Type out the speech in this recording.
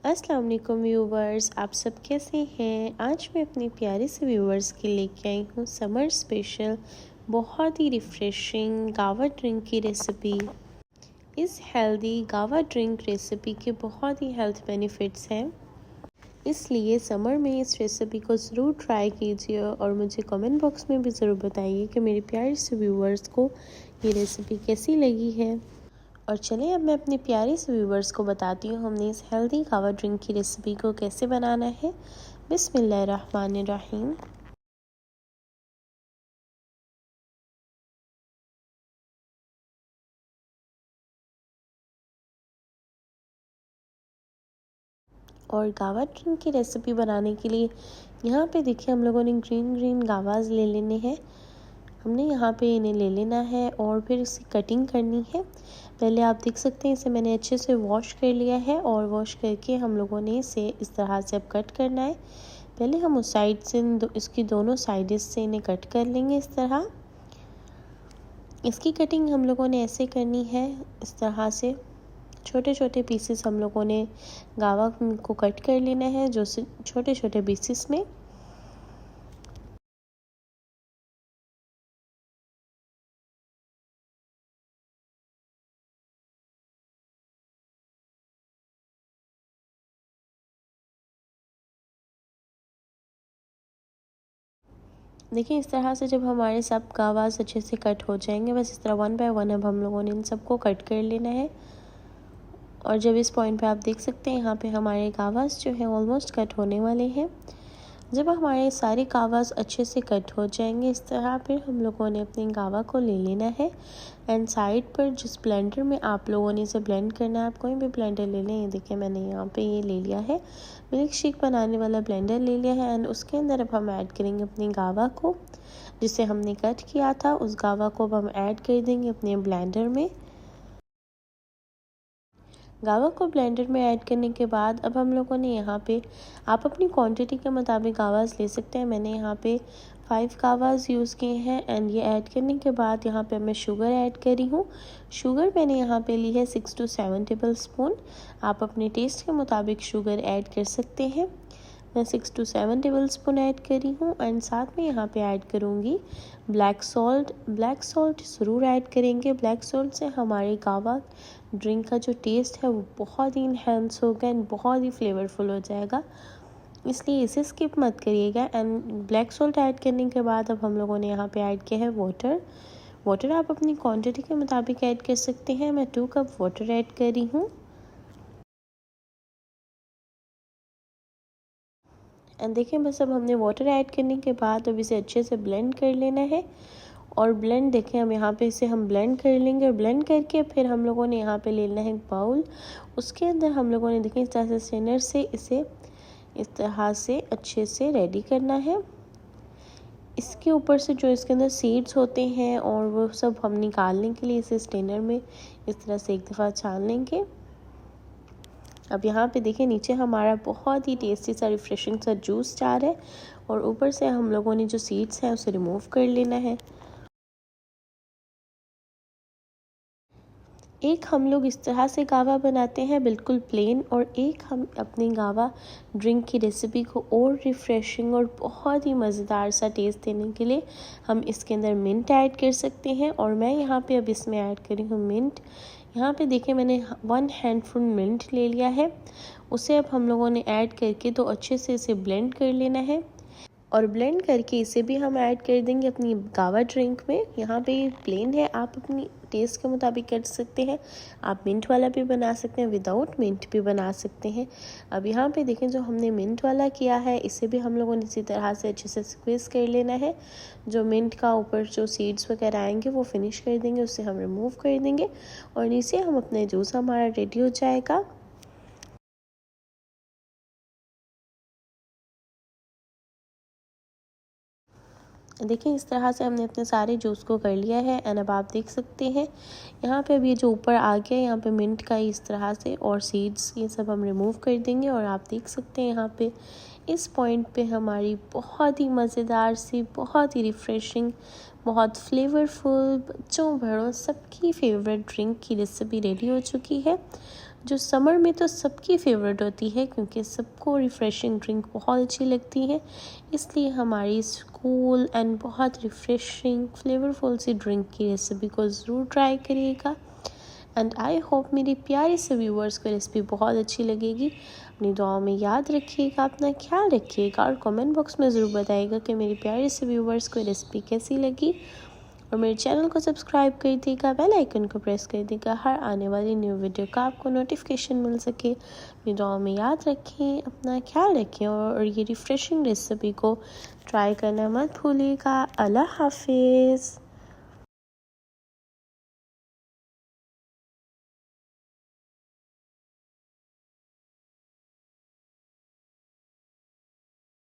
अस्सलाम वालेकुम व्यूवर्स, आप सब कैसे हैं। आज मैं अपने प्यारे से व्यूवर्स के लेके आई हूँ समर स्पेशल बहुत ही रिफ़्रेशिंग गावा ड्रिंक की रेसिपी। इस हेल्दी गावा ड्रिंक रेसिपी के बहुत ही हेल्थ बेनिफिट्स हैं, इसलिए समर में इस रेसिपी को ज़रूर ट्राई कीजिए और मुझे कमेंट बॉक्स में भी ज़रूर बताइए कि मेरे प्यारे से व्यूवर्स को ये रेसिपी कैसी लगी है। और चलिए अब मैं अपने प्यारे से व्यूवर्स को बताती हूँ हमने इस हेल्दी गावा ड्रिंक की रेसिपी को कैसे बनाना है। बिस्मिल्लाहिर्रहमानिर्रहीम। और गावा ड्रिंक की रेसिपी बनाने के लिए यहाँ पे देखिए हम लोगों ने ग्रीन ग्रीन गावाज ले लेने हैं। हमने यहाँ पे इन्हें ले लेना है और फिर इसकी कटिंग करनी है। पहले आप देख सकते हैं इसे मैंने अच्छे से वॉश कर लिया है और वॉश करके हम लोगों ने इसे इस तरह से अब कट करना है। पहले हम उस साइड से इसकी दोनों साइड्स से इन्हें कट कर लेंगे इस तरह। इसकी कटिंग हम लोगों ने ऐसे करनी है, इस तरह से छोटे छोटे पीसेस हम लोगों ने गावा को कट कर लेना है, जो छोटे छोटे पीसेस में। देखिए इस तरह से जब हमारे सब गावास अच्छे से कट हो जाएंगे, बस इस तरह वन बाय वन अब हम लोगों ने इन सबको कट कर लेना है। और जब इस पॉइंट पे आप देख सकते हैं यहाँ पे हमारे गावास जो है ऑलमोस्ट कट होने वाले हैं। जब हमारे सारे गावास अच्छे से कट हो जाएंगे इस तरह, फिर हम लोगों ने अपने गावा को ले लेना है एंड साइड पर जिस ब्लेंडर में आप लोगों ने इसे ब्लेंड करना है, आप कोई भी ब्लेंडर ले लें। ये देखिए मैंने यहाँ पे ये ले लिया है, मिल्क शेक बनाने वाला ब्लेंडर ले लिया है। एंड उसके अंदर अब हम ऐड करेंगे अपनी गावा को, जिसे हमने कट किया था। उस गावा को अब हम ऐड कर देंगे अपने ब्लेंडर में। गावा को ब्लेंडर में ऐड करने के बाद अब हम लोगों ने यहाँ पे, आप अपनी क्वांटिटी के मुताबिक गावास ले सकते हैं। मैंने यहाँ पे 5 गावास यूज़ किए हैं। एंड ये ऐड करने के बाद यहाँ पे मैं शुगर ऐड करी हूँ। शुगर मैंने यहाँ पे ली है 6 to 7 टेबल स्पून। आप अपने टेस्ट के मुताबिक शुगर ऐड कर सकते हैं। मैं 6 to 7 टेबल स्पून ऐड करी हूँ। एंड साथ में यहाँ पे ऐड करूँगी ब्लैक सॉल्ट। ब्लैक सॉल्ट ज़रूर ऐड करेंगे। ब्लैक सॉल्ट से हमारे गावा ड्रिंक का जो टेस्ट है वो बहुत ही इन्हेंस होगा एंड बहुत ही फ्लेवरफुल हो जाएगा, इसलिए इसे स्किप मत करिएगा। एंड ब्लैक सॉल्ट ऐड करने के बाद अब हम लोगों ने यहाँ पे ऐड किया है वाटर। वाटर आप अपनी क्वांटिटी के मुताबिक ऐड कर सकते हैं। मैं 2 कप वाटर ऐड कर रही हूँ। एंड देखिए बस अब हमने वाटर ऐड करने के बाद अब इसे अच्छे से ब्लेंड कर लेना है। और ब्लेंड देखिए हम यहाँ पे इसे हम ब्लेंड कर लेंगे और ब्लेंड करके फिर हम लोगों ने यहाँ पे ले लेना है एक बाउल। उसके अंदर हम लोगों ने देखिए इस तरह से स्ट्रेनर से इसे इस तरह से अच्छे से रेडी करना है। इसके ऊपर से जो इसके अंदर सीड्स होते हैं और वो सब हम निकालने के लिए इसे स्ट्रेनर में इस तरह से एक दफ़ा छान लेंगे। अब यहाँ पे देखिए नीचे हमारा बहुत ही टेस्टी सा रिफ्रेशिंग सा जूस जा रहा है और ऊपर से हम लोगों ने जो सीड्स हैं उसे रिमूव कर लेना है। एक हम लोग इस तरह से गावा बनाते हैं बिल्कुल प्लेन, और एक हम अपनी गावा ड्रिंक की रेसिपी को और रिफ़्रेशिंग और बहुत ही मज़ेदार सा टेस्ट देने के लिए हम इसके अंदर मिंट ऐड कर सकते हैं। और मैं यहाँ पे अब इसमें ऐड करी हूँ मिंट। यहाँ पे देखिए मैंने 1 हैंडफुल मिंट ले लिया है। उसे अब हम लोगों ने ऐड करके तो अच्छे से इसे ब्लेंड कर लेना है। और ब्लेंड करके इसे भी हम ऐड कर देंगे अपनी गावा ड्रिंक में। यहाँ पे प्लेन है, आप अपनी टेस्ट के मुताबिक कर सकते हैं। आप मिंट वाला भी बना सकते हैं, विदाउट मिंट भी बना सकते हैं। अब यहाँ पे देखें जो हमने मिंट वाला किया है इसे भी हम लोगों ने इसी तरह से अच्छे से स्क्वीज़ कर लेना है। जो मिंट का ऊपर जो सीड्स वगैरह आएंगे वो फिनिश कर देंगे, उससे हम रिमूव कर देंगे और नीचे हम अपने जूस हमारा रेडी हो जाएगा। देखिए इस तरह से हमने अपने सारे जूस को कर लिया है। एंड अब आप देख सकते हैं यहाँ पे अब ये जो ऊपर आ गया यहाँ पे मिंट का इस तरह से और सीड्स ये सब हम रिमूव कर देंगे। और आप देख सकते हैं यहाँ पे इस पॉइंट पे हमारी बहुत ही मज़ेदार सी, बहुत ही रिफ़्रेशिंग, बहुत फ्लेवरफुल, बच्चों बड़ों सबकी फेवरेट ड्रिंक की रेसिपी रेडी हो चुकी है, जो समर में तो सबकी फेवरेट होती है, क्योंकि सबको रिफ़्रेशिंग ड्रिंक बहुत अच्छी लगती है। इसलिए हमारी इस कूल एंड बहुत रिफ़्रेशिंग फ्लेवरफुल सी ड्रिंक की रेसिपी को ज़रूर ट्राई करिएगा। एंड आई होप मेरी प्यारे से व्यूवर्स को रेसिपी बहुत अच्छी लगेगी। अपनी दुआओं में याद रखिएगा, अपना ख्याल रखिएगा और कमेंट बॉक्स में ज़रूर बताइएगा कि मेरी प्यारे से व्यूवर्स को रेसिपी कैसी लगी। और मेरे चैनल को सब्सक्राइब कर दीजिएगा, बेल आइकन को प्रेस कर दीजिएगा, हर आने वाली न्यू वीडियो का आपको नोटिफिकेशन मिल सके। अपनी दुआओं में याद रखें, अपना ख्याल रखें और ये रिफ़्रेशिंग रेसिपी को ट्राई करना मत भूलिएगा। अल्लाह हाफिज़।